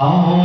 Oh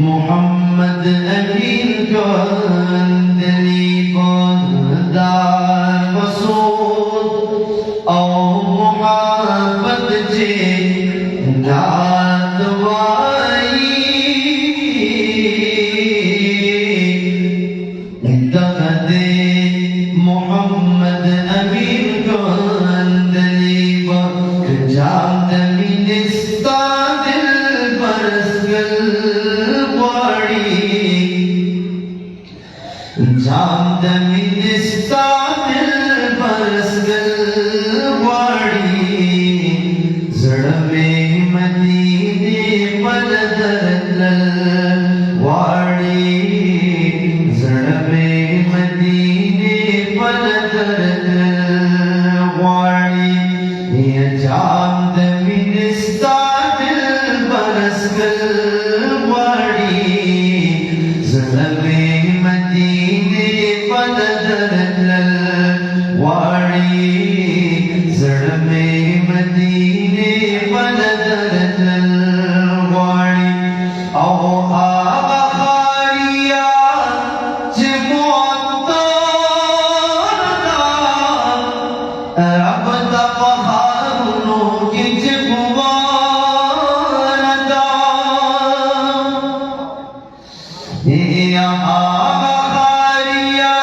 Mohammad अमीन कंदनी बंदार मसूद ओ मोहब्बत जे नादवाई दगदे मोहम्मद अमीन कंदनी बंजाम दमिनिस्ता दिल बरसगल जाम दमिनिस्ता दिल बरसगल वाड़ी जड़ में मदीने पलदरल वाड़ी जड़ में मदीने पलदरल वाड़ी ये जाम दमिनिस्ता दिल बरसगल वाड़ी जड़ में मदीने पलदरल वाड़ी जड़ में मदीने पलदरल वाड़ी ओ आगा खारिया जिमुअत्तारदा रब दा पहाड़ों की जिमुअरदा या आगा खारिया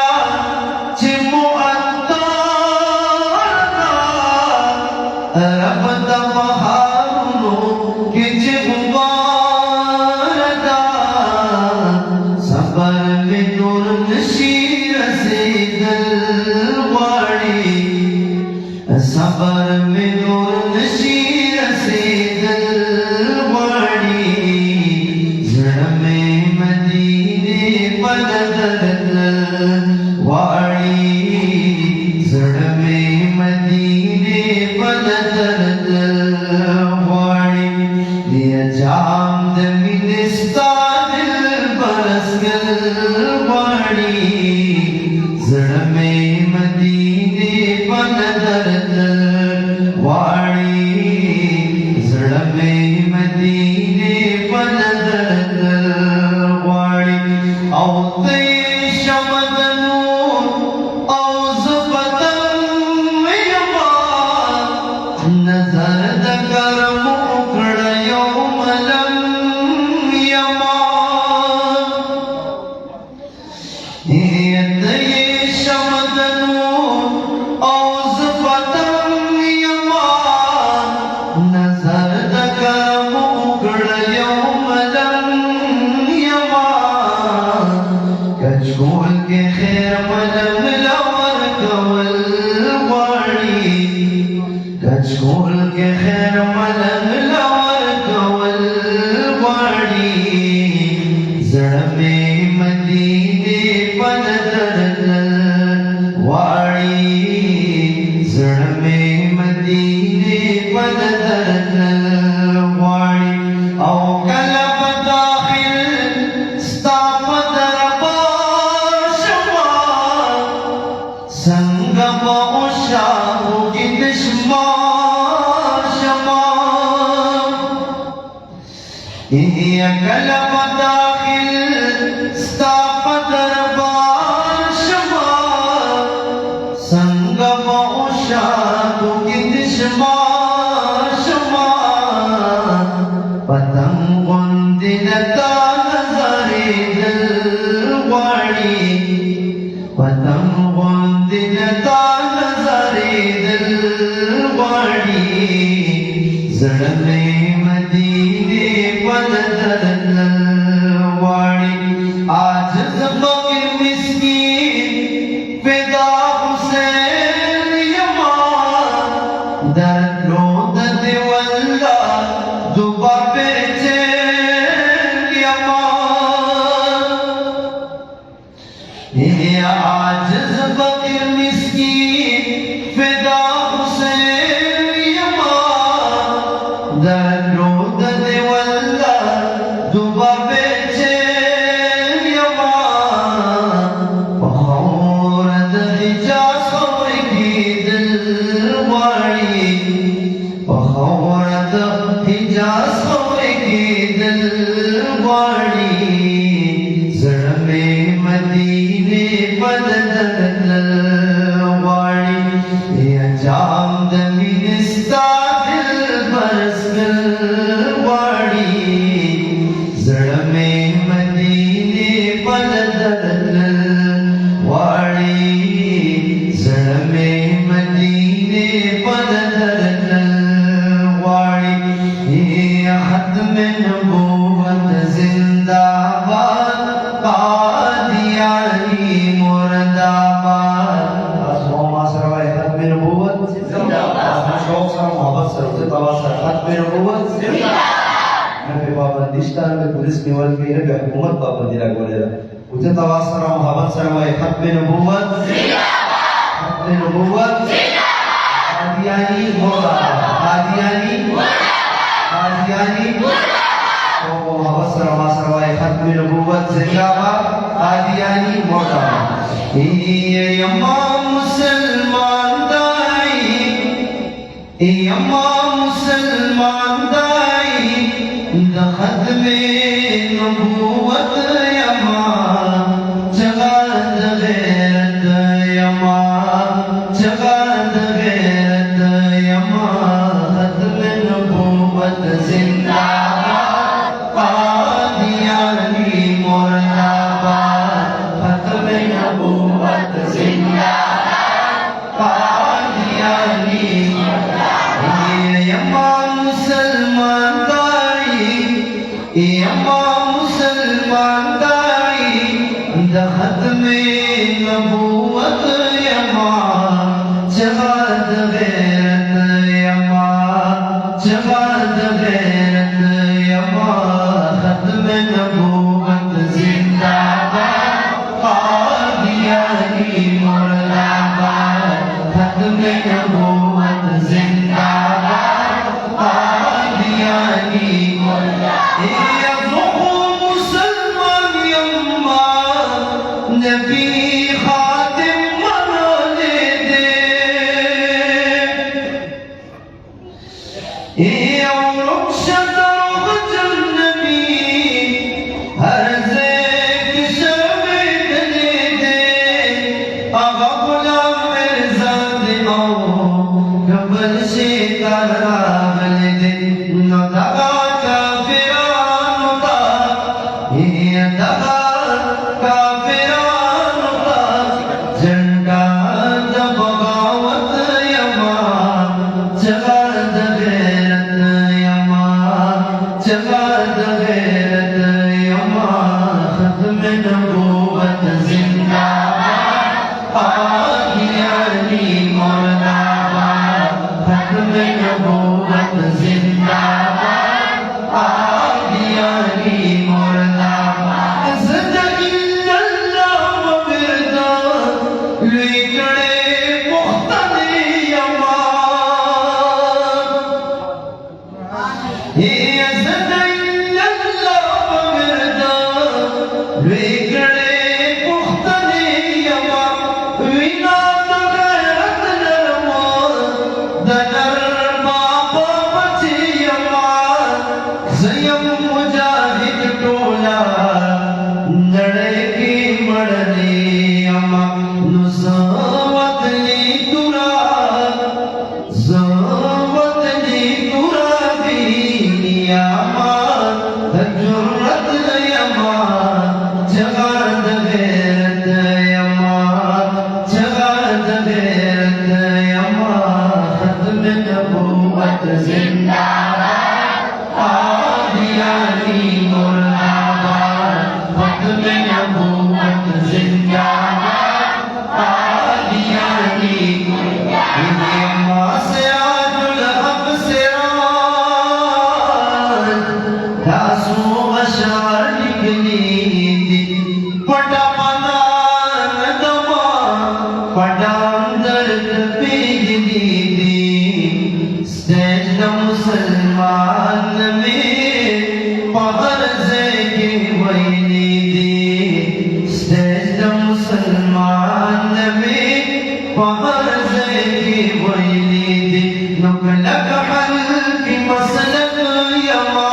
जिमुअत्तारदा रब दा पहाड़ों की जिमुअरदा सबर में नूर नशीर से दलवाड़ी सबर में नूर नशीर से दलवाड़ी जड़ में मदीने पलदरल वाड़ी जड़ में मदीने पलदरल वाड़ी ये जाम दमिनिस्ता दिल बरसगल वाड़ी जड़ में मदीने पलदरल वाड़ी जड़ में मदीने पलदरल वाड़ी औ शमदनू औ जुबतम यमा नजर दकर मुखड़ यौमलम यमा ये शमदनू औ जुबतम यमा नजर दकर मुखड़ यौमलम यमा कचगोल के खैर मलम लवर कवल वाड़ी कचगोल के खैर मलम लवर कवल वाड़ी जड़ में मदीने पलदरल वाड़ी जड़ में شما شما يا قلب داخل استاپ دربار شما संग बहुशा तो कित शमा शमा पतंग दिन नजरे दिलवाड़ी पतंग दिन नजरे दिलवाड़ी जड़ने मदीने पद दिलवाड़ी आज ज़बान मिस्कीन पैदा आजिज़ फ़क़ीर मिस्कीन फ़िदा हुसैन यमा दर्दो दर्द वल्ला दुबा बेचैन यमा बखौरत हिजाज़ की दिलवाड़ी बखौरत हिजाज़ की दिलवाड़ी ज़रमे मदीने दिलवाड़ी या जाम दमिस्ता दिल बरस दिलवाड़ी ज़रमे मदीने दिलवाड़ी ज़रमे मदीने दिलवाड़ी या ख़त्म नबूवत ज़िंदाबाद कादियानी मुर्दाबाद अस्सलाम सरवाए ख़त्म नबूवत जिंदाबाद शौक़ सर मोहब्बत सर उसे तवासर ख़त्म नबूवत जिंदाबाद नबी पाबंदिस्तान में पुलिस निवल के है हुकूमत पाबंदी लगवालेगा उसे तवासर मोहब्बत सरवाए ख़त्म नबूवत जिंदाबाद ख़त्म नबूवत जिंदाबाद कादियानी मुर्दाबाद कादियानी मोहब्बत सरवाए ख़त्म नबूवत जिंदाबाद कादियानी मुर्दाबाद ये इमाम मुसलमान दाई इमाम मुसलमान दाई दखत में नबूवत यमा जगाद गैरत यमा जगाद गैरत यमा खत्म नबूवत जिंदाबाद कादियानी मुर्दाबाद खत्म नबूवत जिंदाबाद कादियानी ये इमाम मुसलमान दाई इमाम मुसलमान दाई दखत में नबूवत यमा जगाद गैरत यमा जगाद गैरत यमा खत्म नबूवत जिंदाबाद कादियानी मुर्दाबाद खत्म नबूवत जिंदाबाद कादियानी मुर्दाबाद ये मुसलमान यम्मा नबी खातिम मनाने दे ये औरत दनर बाप बची अम्मा ज़यम मुजाहिद टोला नड़े की मड़नी अम्मा नुज़वतनी तुरा ज़वतनी तुरा बीनिया अम्मा जुर्रत अम्मा जगाद गैरत अम्मा जगाद गैरत अम्मा खत्म नबूवत जिंदाबाद कादियानी मुर्दाबाद खत्म नबूवत जिंदाबाद कादियानी अम्मा से आजुल हक से दासू अशार निकली थी पटा पदान दमा पटा दर्द पीजली थी स्टेज मुसलमान में पहर से की वैली थी स्टेज मुसलमान में पहर से की वैली थी नुकलक हल की मसलक यमा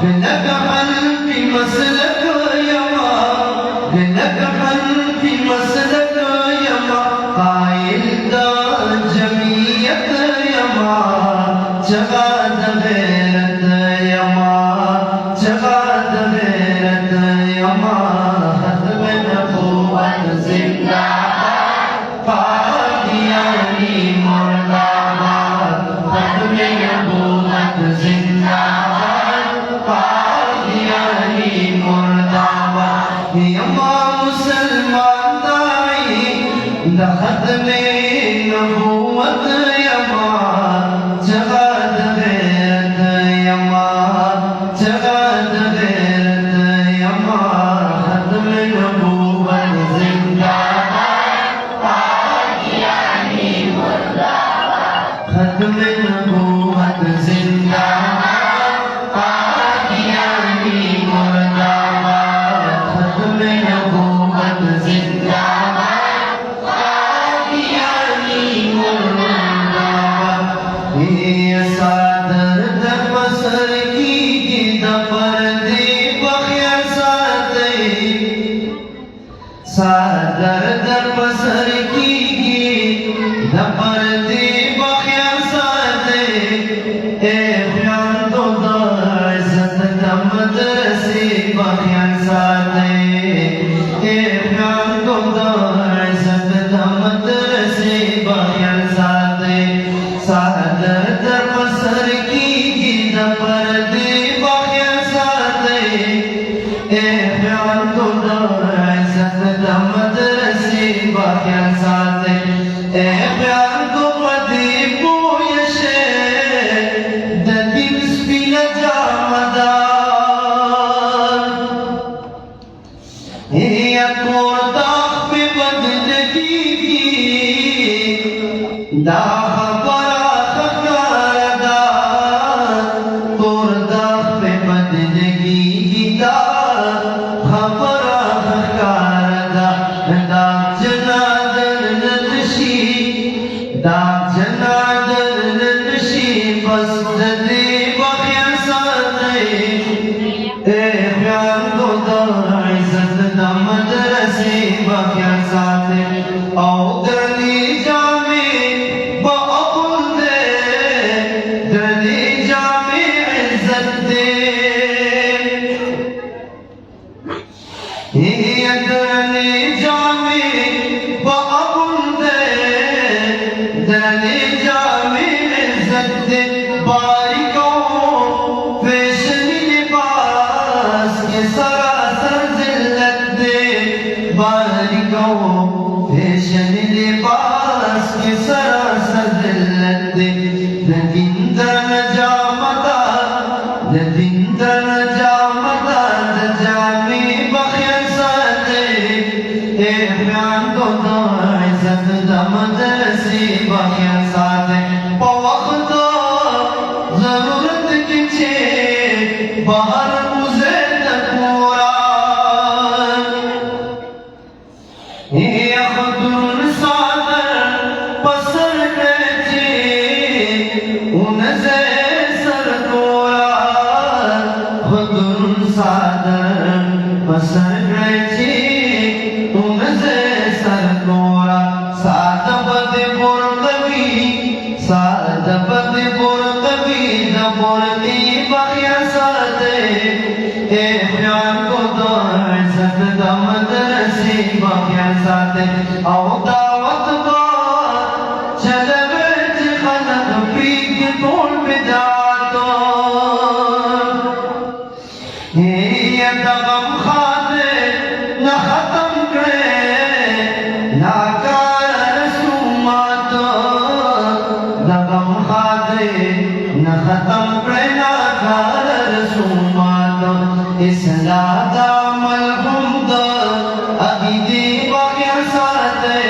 لك حل في مسلك يما لك حل في مسلك يما قائل دا جميعت يما جغاد غيرت يما جغاد غيرت يما ختم نبوت زنداباد قادياني मुर्दाबाद ختم नबूवत जिंदाबाद कादियानी मुर्दाबाद अम्मा मुसलमान दाई दखत में नबूवत अम्मा जगाद गैरत अम्मा जगाद गैरत अम्मा खत्म नबूवत जिंदाबाद कादियानी मुर्दाबाद खत्म नबूवत जिंदाबाद सादर दर बसर की दपर दे बख्या सादे ए ख्याल तो इज्जत दमद से बख्या सादे ए ख्याल तो इज्जत दमद से बख्या सादे सादर दर बसर की दपर दे बख्या सादे ए ख्याल तो मदरसे बाख्या साथे ए प्यार को पदी पोयशे ददिल स्पिन जामदार ए कोता पे बदलगी की दाह बरा खकारदा तोर दाह पे बदलगी की दाह खबरा खकारदा दाग जनादर नदशी दाग जनादर नदशी बस दे बख्या साथे ए ख्याल को इज्जत मदरसे बख्या साथे औ दली जामे बाबुल दे दली जामे इज्जत दे दली जामे बाबुल दे दली जामे इज्जत दे बारिकों फैशन लिबास के सरासर जिल्लत दे बारिकों फैशन लिबास के सरासर जिल्लत दे नदिंदर जामता नदिंदर जामता जामे बख्या साथे ए प्यार को इज्जत मदरसे बख्या साथे पवक्त जरूरत किछे बाहर मुझे तकूरा ए अब्दुल सादर पसर नचे साद बद पुरकबी दपुरती बखिया सादे ए प्यार को दो इज्जत दमद रसी बखिया सादे आओ दावत को चल बेच खलक पी के तोड़ पे जातो ये दगम खाते न खत्म करे ना न खत्म करना कार रसूमात इसलादा मलहुमद अगीदी बखिया साथे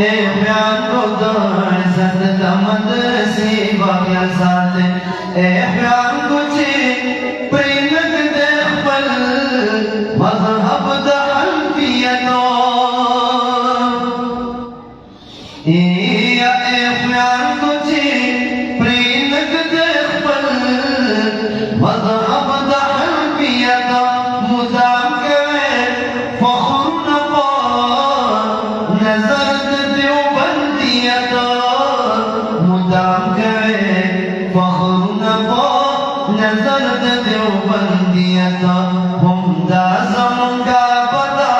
ए प्यार को दो इज्जत दमद से बखिया साथे ए प्यार को चे प्रेमक देख पल मजहब द हल्फियतो ए प्यार को चे मज़हब दा हल्फियत मुदाम करे फख्र न पा नजर देवबंदियत मुदाम करे फख्र न पा नजर देवबंदियत हमदा ज़मन का बदा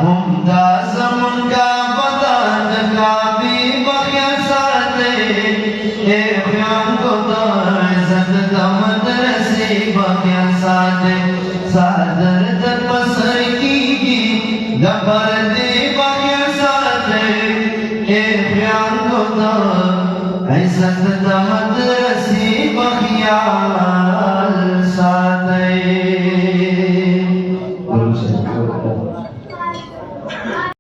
हमदा ज़मन का बदा जकाबी बखिया साथे ए ख्याम को दो इज्जत दमद बखिया साथे सादर दर पसर की गबर दे बखिया साथे ए प्यार को दो इज्जत दमद रसी बखिया